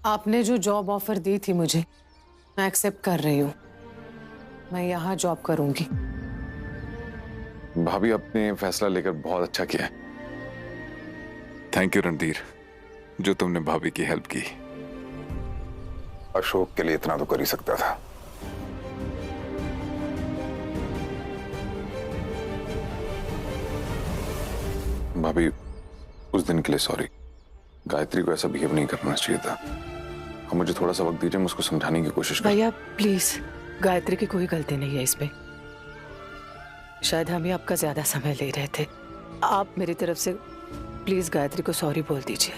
आपने जो job offer दी थी मुझे, मैं एक्सेप्ट कर रही हूँ। मैं यहाँ जॉब करूंगी। भाभी, आपने फैसला लेकर बहुत अच्छा किया है। थैंक यू रणधीर, जो तुमने भाभी की हेल्प की। अशोक के लिए इतना तो कर ही सकता था। भाभी, उस दिन के लिए सॉरी। गायत्री को ऐसा बिहेव नहीं करना चाहिए था। अब मुझे थोड़ा सा वक्त दीजिए, मैं उसको समझाने की कोशिश करूँ। भैया प्लीज, गायत्री की कोई गलती नहीं है इसमें। शायद हम ही आपका ज्यादा समय ले रहे थे। आप मेरी तरफ से प्लीज गायत्री को सॉरी बोल दीजिए।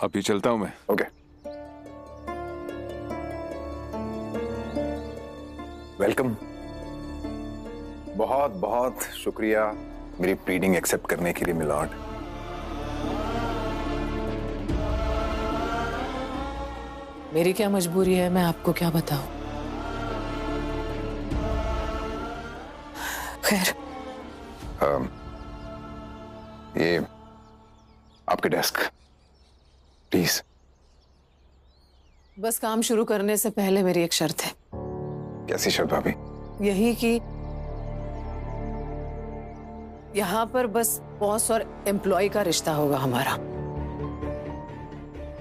अभी चलता हूँ मैं। Okay, welcome. बहुत बहुत शुक्रिया मेरी प्लीडिंग एक्सेप्ट करने के लिए मिलॉर्ड। मेरी क्या मजबूरी है, मैं आपको क्या बताऊं। खैर, ये आपके डेस्क प्लीज। बस काम शुरू करने से पहले मेरी एक शर्त है। कैसी शर्त भाभी? यही कि यहाँ पर बस बॉस और एम्प्लॉय का रिश्ता होगा हमारा।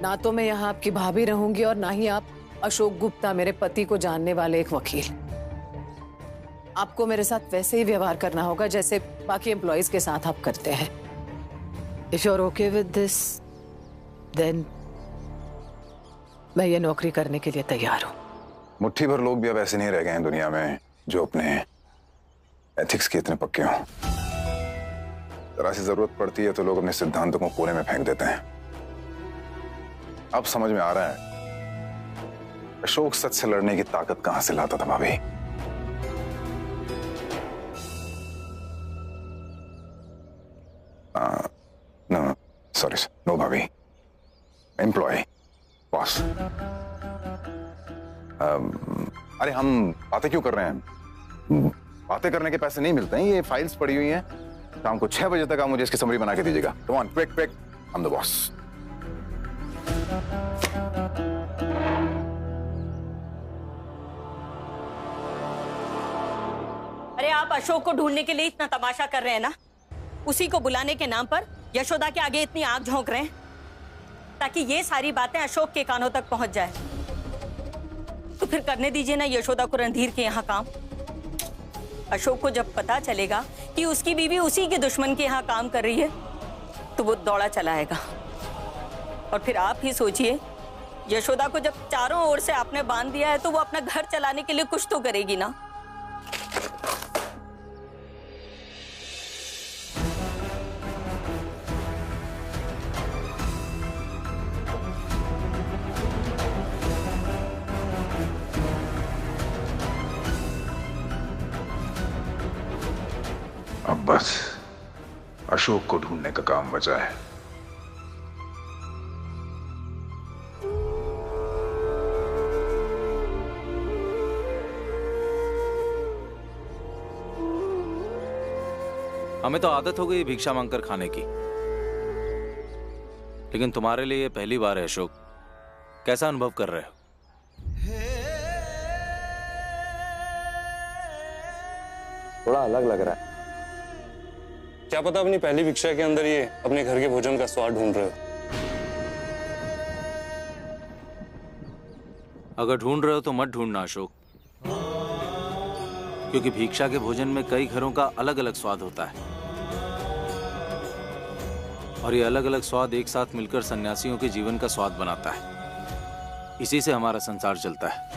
ना तो मैं यहाँ आपकी भाभी रहूंगी और ना ही आप अशोक गुप्ता, मेरे पति को जानने वाले एक वकील। आपको मेरे साथ वैसे ही व्यवहार करना होगा जैसे बाकी एम्प्लॉयज के साथ आप करते हैं। If you are okay with this, then मैं ये नौकरी करने के लिए तैयार हूँ। मुट्ठी भर लोग भी अब ऐसे नहीं रह गए हैं दुनिया में जो अपने एथिक्स के इतने पक्के हों। जरा सी जरूरत पड़ती है तो लोग अपने सिद्धांतों को कोने में फेंक देते हैं। अब समझ में आ रहा है अशोक सच से लड़ने की ताकत कहां से लाता था भाभी। नो सॉरी, नो भाभी, एम्प्लॉय, बॉस। अरे हम बातें क्यों कर रहे हैं? बातें करने के पैसे नहीं मिलते हैं। ये फाइल्स पड़ी हुई हैं, शाम को 6 बजे तक आप मुझे इसकी समरी बना के दीजिएगा। Come on, quick quick, I am the boss. अरे आप अशोक को ढूंढने के लिए इतना तमाशा कर रहे हैं ना, उसी को बुलाने के नाम पर यशोदा के आगे इतनी आग झोंक रहे हैं ताकि ये सारी बातें अशोक के कानों तक पहुंच जाए। तो फिर करने दीजिए ना यशोदा को रणधीर के यहाँ काम। अशोक को जब पता चलेगा कि उसकी बीवी उसी के दुश्मन के यहाँ काम कर रही है तो वो दौड़ा चला आएगा। और फिर आप ही सोचिए, यशोदा को जब चारों ओर से आपने बांध दिया है तो वो अपना घर चलाने के लिए कुछ तो करेगी ना। अब बस अशोक को ढूंढने का काम बचा है। हमें तो आदत हो गई भिक्षा मांगकर खाने की, लेकिन तुम्हारे लिए ये पहली बार है अशोक। कैसा अनुभव कर रहे हो? थोड़ा अलग लग रहा है। क्या पता अपनी पहली भिक्षा के अंदर ये अपने घर के भोजन का स्वाद ढूंढ रहे हो। अगर ढूंढ रहे हो तो मत ढूंढना अशोक, क्योंकि भिक्षा के भोजन में कई घरों का अलग अलग स्वाद होता है और ये अलग अलग स्वाद एक साथ मिलकर सन्यासियों के जीवन का स्वाद बनाता है। इसी से हमारा संसार चलता है।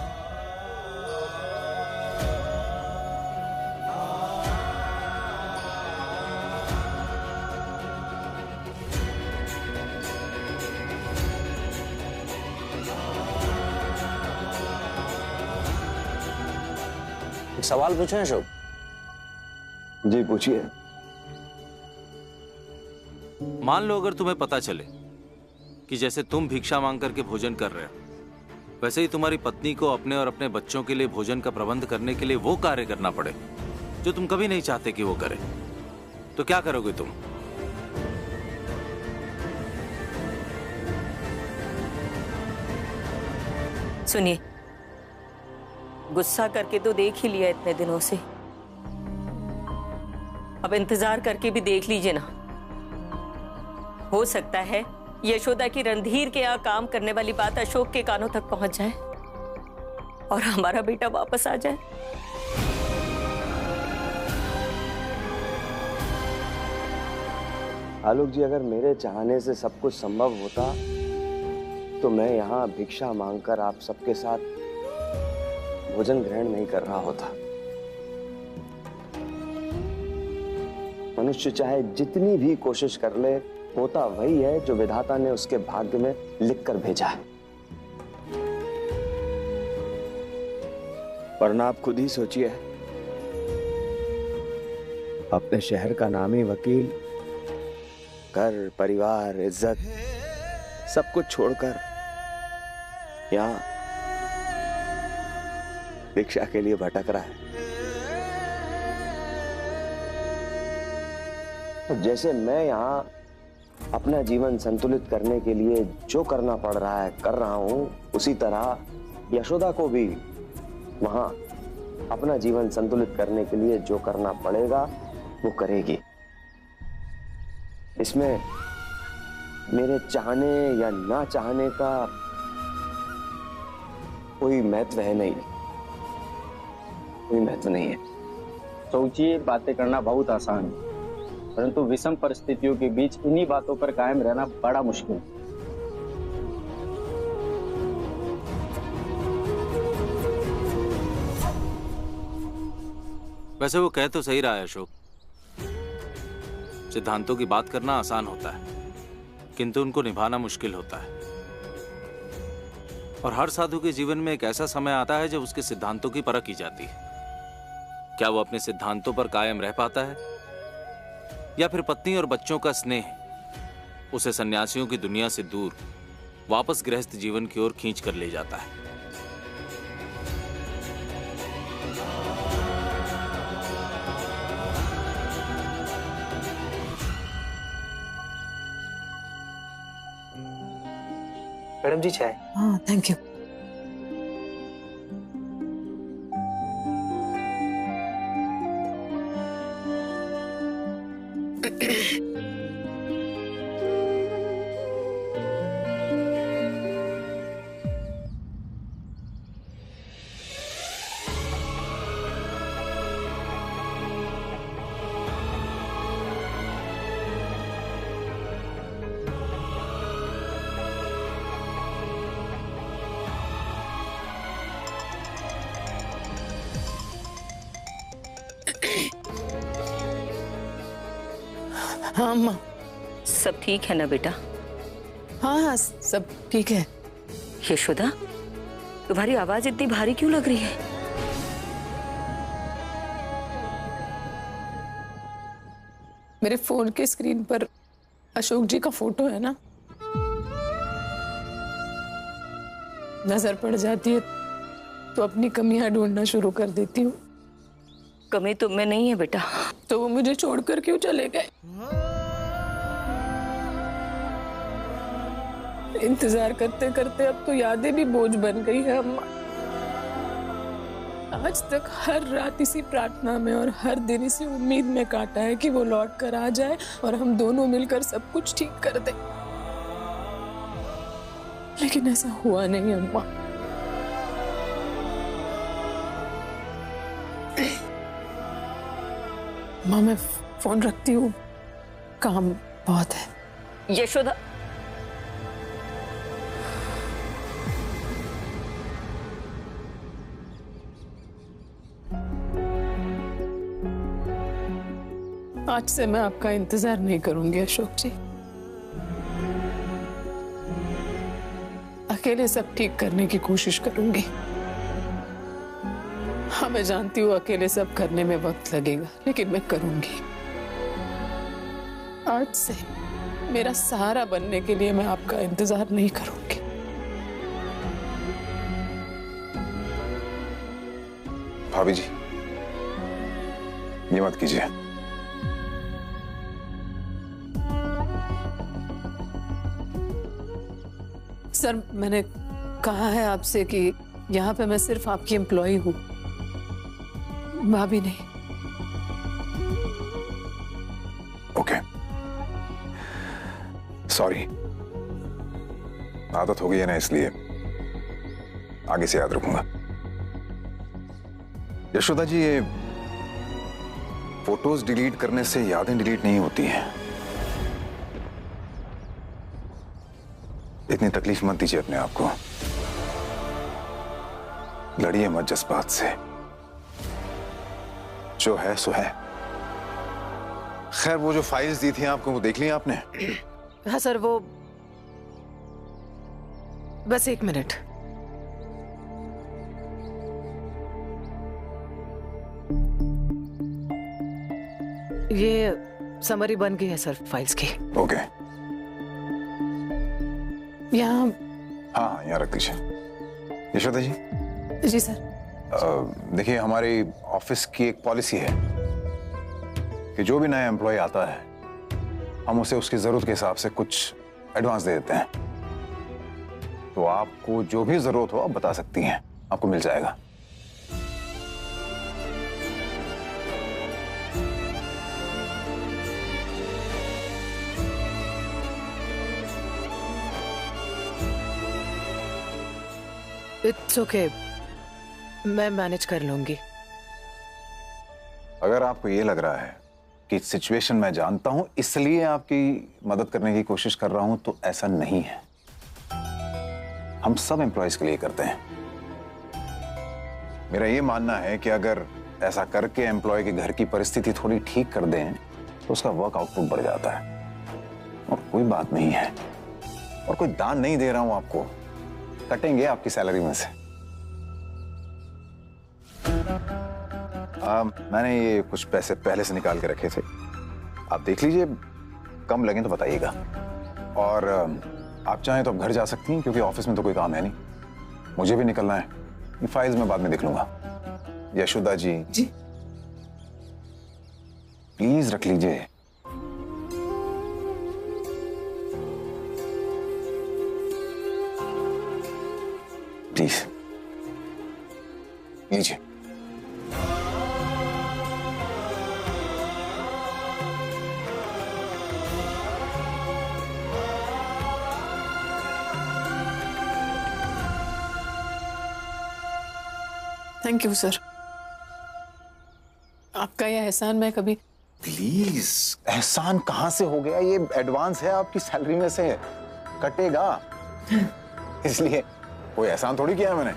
एक सवाल पूछें अशोक? जी पूछिए। मान लो अगर तुम्हें पता चले कि जैसे तुम भिक्षा मांग करके भोजन कर रहे हो, वैसे ही तुम्हारी पत्नी को अपने और अपने बच्चों के लिए भोजन का प्रबंध करने के लिए वो कार्य करना पड़े जो तुम कभी नहीं चाहते कि वो करे, तो क्या करोगे तुम? सुनिए, गुस्सा करके तो देख ही लिया इतने दिनों से, अब इंतजार करके भी देख लीजिए ना। हो सकता है यशोदा की रणधीर के यहाँ काम करने वाली बात अशोक के कानों तक पहुंच जाए और हमारा बेटा वापस आ जाए। आलोक जी, अगर मेरे चाहने से सब कुछ संभव होता तो मैं यहाँ भिक्षा मांगकर आप सबके साथ भोजन ग्रहण नहीं कर रहा होता। मनुष्य चाहे जितनी भी कोशिश कर ले, होता वही है जो विधाता ने उसके भाग्य में लिखकर भेजा है। वरना आप खुद ही सोचिए, अपने शहर का नामी वकील, घर, परिवार, इज्जत सब कुछ छोड़कर यहाँ भिक्षा के लिए भटक रहा है। जैसे मैं यहाँ अपना जीवन संतुलित करने के लिए जो करना पड़ रहा है कर रहा हूं, उसी तरह यशोदा को भी वहां अपना जीवन संतुलित करने के लिए जो करना पड़ेगा वो करेगी। इसमें मेरे चाहने या ना चाहने का कोई महत्व है नहीं, कोई महत्व नहीं है। सोचिए, बातें करना बहुत आसान है, परंतु विषम परिस्थितियों के बीच इन्हीं बातों पर कायम रहना बड़ा मुश्किल है। वैसे वो कह तो सही रहा है अशोक, सिद्धांतों की बात करना आसान होता है किंतु उनको निभाना मुश्किल होता है। और हर साधु के जीवन में एक ऐसा समय आता है जब उसके सिद्धांतों की परख की जाती है। क्या वो अपने सिद्धांतों पर कायम रह पाता है या फिर पत्नी और बच्चों का स्नेह उसे सन्यासियों की दुनिया से दूर वापस गृहस्थ जीवन की ओर खींच कर ले जाता है। मैडम जी, चाय। हाँ, थैंक यू। हाँ अम्मा। सब ठीक है ना बेटा? हाँ हाँ, सब ठीक है। यशोदा, तुम्हारी आवाज इतनी भारी क्यों लग रही है? मेरे फोन के स्क्रीन पर अशोक जी का फोटो है ना, नजर पड़ जाती है तो अपनी कमियां ढूंढना शुरू कर देती हूँ। कमी तुम में नहीं है बेटा। तो वो मुझे छोड़कर क्यों चले गए? इंतजार करते करते अब तो यादें भी बोझ बन गई है अम्मा। आज तक हर रात इसी प्रार्थना में और हर दिन इसी उम्मीद में काटा है कि वो लौट कर आ जाए और हम दोनों मिलकर सब कुछ ठीक कर दें, लेकिन ऐसा हुआ नहीं अम्मा। माँ, मैं फोन रखती हूँ, काम बहुत है। यशोदा, आज से मैं आपका इंतजार नहीं करूंगी अशोक जी। अकेले सब ठीक करने की कोशिश करूंगी। हाँ, मैं जानती हूँ अकेले सब करने में वक्त लगेगा, लेकिन मैं करूंगी। आज से मेरा सहारा बनने के लिए मैं आपका इंतजार नहीं करूंगी। भाभी जी, ये मत कीजिए। सर, मैंने कहा है आपसे कि यहाँ पे मैं सिर्फ आपकी एम्प्लॉय हूँ, भाभी नहीं। ओके, सॉरी, आदत हो गई है ना, इसलिए आगे से याद रखूंगा। यशोदा जी, ये फोटोज डिलीट करने से यादें डिलीट नहीं होती हैं। इतनी तकलीफ मत दीजिए अपने आप को, लड़िए मत जज्बात से, जो है सो है। खैर, वो जो फाइल्स दी थी आपको, वो देख ली आपने? हाँ सर, वो बस 1 मिनट। ये समरी बन गई है सर फाइल्स की। ओके, यहाँ। हाँ, यहाँ रख दीजिए। यशोदा जी। जी सर। देखिए, हमारी ऑफिस की एक पॉलिसी है कि जो भी नया एम्प्लॉय आता है, हम उसे उसकी जरूरत के हिसाब से कुछ एडवांस दे देते हैं। तो आपको जो भी जरूरत हो आप बता सकती हैं, आपको मिल जाएगा। इट्स ओके, मैं मैनेज कर लूंगी। अगर आपको ये लग रहा है कि सिचुएशन मैं जानता हूं इसलिए आपकी मदद करने की कोशिश कर रहा हूं, तो ऐसा नहीं है। हम सब एम्प्लॉयज के लिए करते हैं। मेरा ये मानना है कि अगर ऐसा करके एम्प्लॉय के घर की परिस्थिति थोड़ी ठीक कर दें तो उसका वर्क आउटपुट बढ़ जाता है। और कोई बात नहीं है, और कोई दान नहीं दे रहा हूं आपको, कटेंगे आपकी सैलरी में से। मैंने ये कुछ पैसे पहले से निकाल के रखे थे, आप देख लीजिए, कम लगे तो बताइएगा। और आप चाहें तो आप घर जा सकती हैं, क्योंकि ऑफिस में तो कोई काम है नहीं, मुझे भी निकलना है। ये फाइल्स मैं बाद में देख लूंगा। यशोदा जी, जी प्लीज रख लीजिए। प्लीज लीजिए। थैंक यू सर, आपका यह एहसान मैं कभी। प्लीज, एहसान कहां से हो गया? ये एडवांस है, आपकी सैलरी में से कटेगा, इसलिए कोई एहसान थोड़ी किया है मैंने।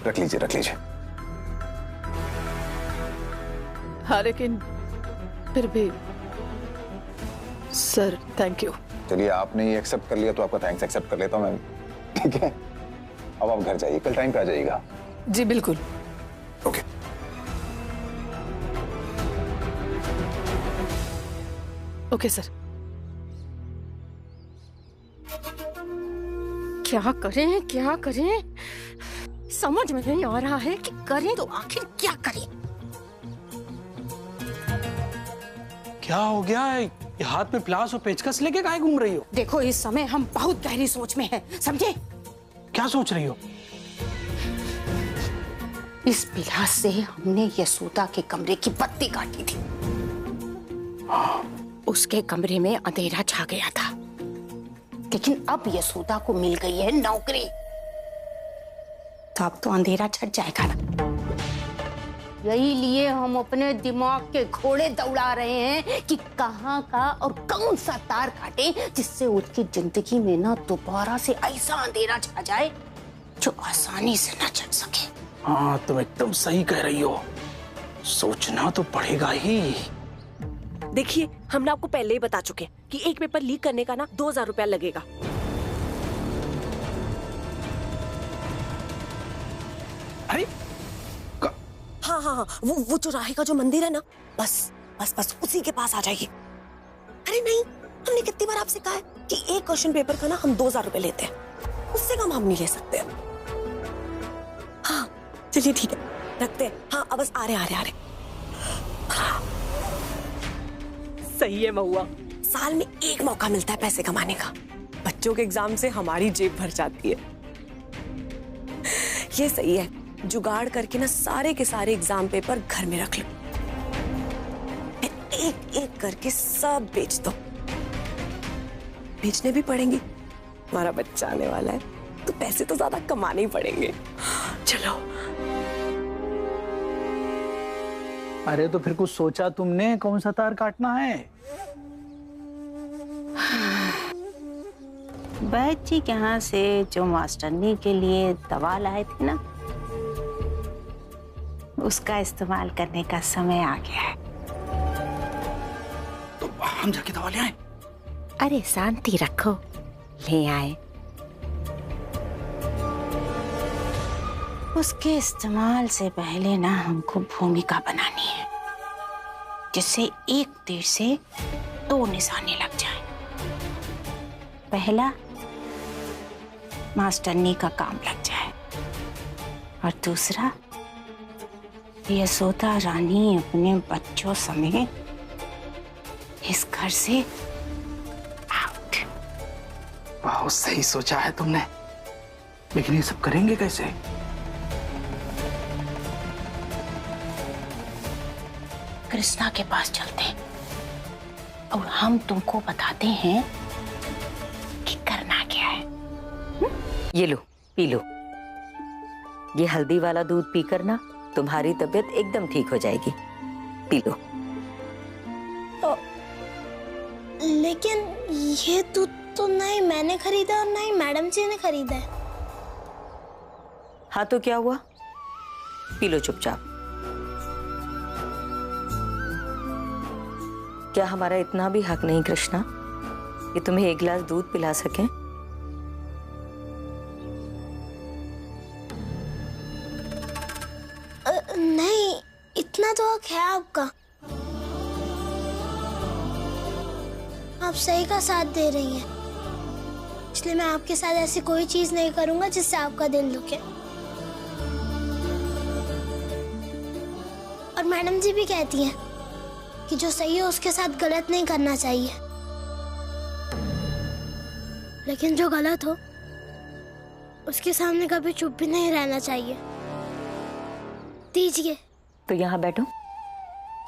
रख लीजिए, रख लीजिए। हाँ, लेकिन फिर भी सर, थैंक यू। चलिए, आपने ये एक्सेप्ट कर लिया तो आपका थैंक्स एक्सेप्ट कर लेता हूं मैं, ठीक है? अब आप घर जाइए, कल टाइम पे आ जाइएगा। जी बिल्कुल। ओके। Okay sir. क्या करें, क्या करें, समझ में नहीं आ रहा है कि करें तो आखिर क्या करें। क्या हो गया है? ये हाथ में प्लास और पेचकस लेके काहे घूम रही हो? देखो, इस समय हम बहुत गहरी सोच में हैं, समझे? क्या सोच रही हो? इस पिलास से हमने यशोदा के कमरे की बत्ती काटी थी। उसके कमरे में अंधेरा छा गया था, लेकिन अब यशोदा को मिल गई है नौकरी, तो अब तो अंधेरा छट जाएगा ना। यही लिए हम अपने दिमाग के घोड़े दौड़ा रहे हैं कि कहाँ का और कौन सा तार काटे जिससे उसकी जिंदगी में ना दोबारा से ऐसा अंधेरा छा जाए जो आसानी से न चल सके। हाँ, तुम एकदम सही कह रही हो, सोचना तो पड़ेगा ही। देखिए, हमने आपको पहले ही बता चुके हैं कि एक पेपर लीक करने का ना 2000 रुपया लगेगा। अरे हाँ हाँ हाँ, वो चौराहे का जो मंदिर है ना, बस बस बस उसी के पास आ जाइए। अरे नहीं, हमने कितनी बार आपसे कहा है कि एक क्वेश्चन पेपर का ना हम 2000 रुपए लेते हैं, उससे कम हम नहीं ले सकते। हाँ चलिए ठीक है, रखते हैं। हाँ अब बस आ रहे। हाँ। सही है महुआ, साल में एक मौका मिलता है पैसे कमाने का। बच्चों के एग्जाम से हमारी जेब भर जाती है। ये सही है, जुगाड़ करके ना सारे के सारे एग्जाम पेपर घर में रख लो, एक एक करके सब बेच दो। बेचने भी पड़ेंगे, हमारा बच्चा आने वाला है तो पैसे तो ज्यादा कमाने ही पड़ेंगे। चलो। अरे तो फिर कुछ सोचा तुमने, कौन सा तार काटना है? बैद जी के यहाँ से जो मास्टरनी के लिए दवा लाए थे ना, उसका इस्तेमाल करने का समय आ गया है। तो हम जाके दवा ले आए? अरे शांति रखो, ले आए। उसके इस्तेमाल से पहले ना हमको भूमिका बनानी है, जिससे एक तीर से दो निशाने लग जाए। पहला, मास्टरनी का काम लग जाए, और दूसरा, यशोदा रानी अपने बच्चों समेत इस घर से आउट। बहुत सही सोचा है तुमने, लेकिन ये सब करेंगे कैसे? कृष्णा के पास चलते हैं और हम तुमको बताते हैं कि करना क्या है। ये लो, पी लो। ये हल्दी वाला दूध पीकर ना तुम्हारी तबीयत एकदम ठीक हो जाएगी। P low. लेकिन ये दूध तो ना ही मैंने खरीदा और ना ही मैडम जी ने खरीदा है। हाँ तो क्या हुआ, पी लो चुपचाप। क्या हमारा इतना भी हक नहीं कृष्णा कि तुम्हें एक गिलास दूध पिला सकें? नहीं, इतना तो हक है आपका। आप सही का साथ दे रही हैं, इसलिए मैं आपके साथ ऐसी कोई चीज नहीं करूंगा जिससे आपका दिल दुखे। और मैडम जी भी कहती हैं कि जो सही है उसके साथ गलत नहीं करना चाहिए, लेकिन जो गलत हो उसके सामने कभी चुप भी नहीं रहना चाहिए। दीजिए। तो यहाँ बैठो।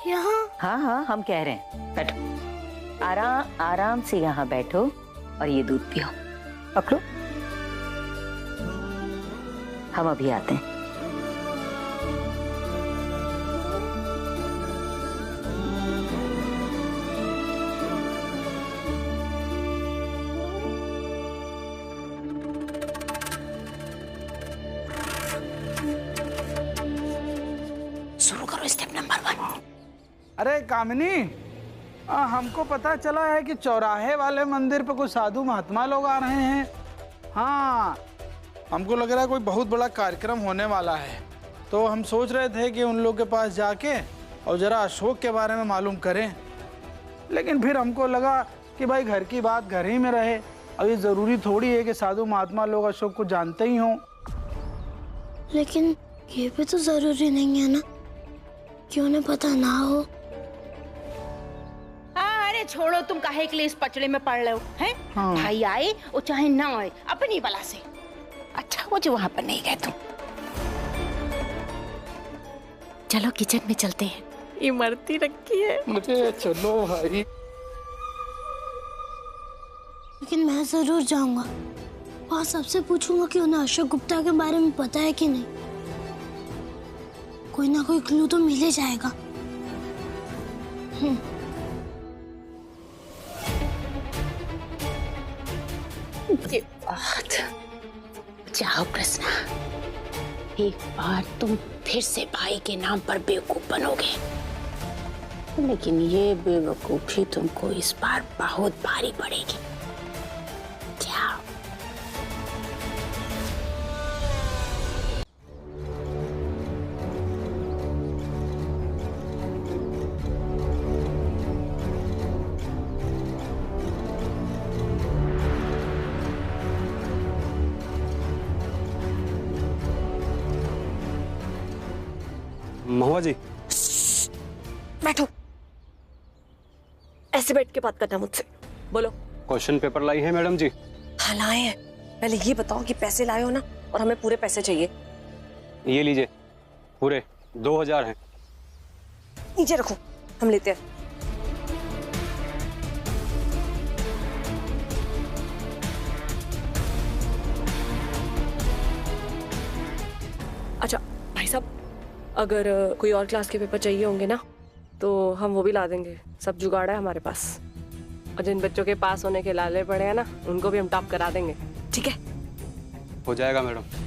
यहाँ? हाँ हाँ, हम कह रहे हैं बैठो। आराम आराम से यहाँ बैठो और ये दूध पियो। पकड़ो, हम अभी आते हैं। शुरू करो स्टेप नंबर 1। अरे कामिनी, हमको पता चला है कि चौराहे वाले मंदिर पे कुछ साधु महात्मा लोग आ रहे हैं। हाँ, हमको लग रहा है कोई बहुत बड़ा कार्यक्रम होने वाला है, तो हम सोच रहे थे कि उन लोग के पास जाके और जरा अशोक के बारे में मालूम करें। लेकिन फिर हमको लगा कि भाई घर की बात घर ही में रहे, और ये ज़रूरी थोड़ी है कि साधु महात्मा लोग अशोक को जानते ही हों। लेकिन ये भी तो जरूरी नहीं है ना कि उन्हें पता ना हो। अरे छोड़ो, तुम काहे के लिए इस पचड़े में पड़ रहे हो हैं? हाँ। भाई आए और चाहे ना आए, अपनी बला से अच्छा वो जो वहां पर नहीं गए तुम। चलो किचन में चलते हैं। इमरती रखी है मुझे। चलो भाई। लेकिन मैं जरूर जाऊंगा, वहाँ सबसे पूछूंगा कि उन्हें अशोक गुप्ता के बारे में पता है कि नहीं। कोई ना कोई क्लू तो मिल ही जाएगा। ये बात। जाओ कृष्णा, एक बार तुम फिर से भाई के नाम पर बेवकूफ बनोगे, लेकिन ये बेवकूफी तुमको इस बार बहुत भारी पड़ेगी। जाओ। महुआ जी, बैठो। ऐसे बैठ के बात करना मुझसे। बोलो। क्वेश्चन पेपर लाई है मैडम जी? हाँ लाए हैं। पहले ये बताओ कि पैसे लाए हो ना, और हमें पूरे पैसे चाहिए। ये लीजिए, पूरे 2000 हैं। नीचे रखो, हम लेते हैं। अच्छा भाई साहब, अगर कोई और क्लास के पेपर चाहिए होंगे ना तो हम वो भी ला देंगे, सब जुगाड़ है हमारे पास। और जिन बच्चों के पास होने के लाले पड़े हैं ना, उनको भी हम टॉप करा देंगे। ठीक है, हो जाएगा मैडम।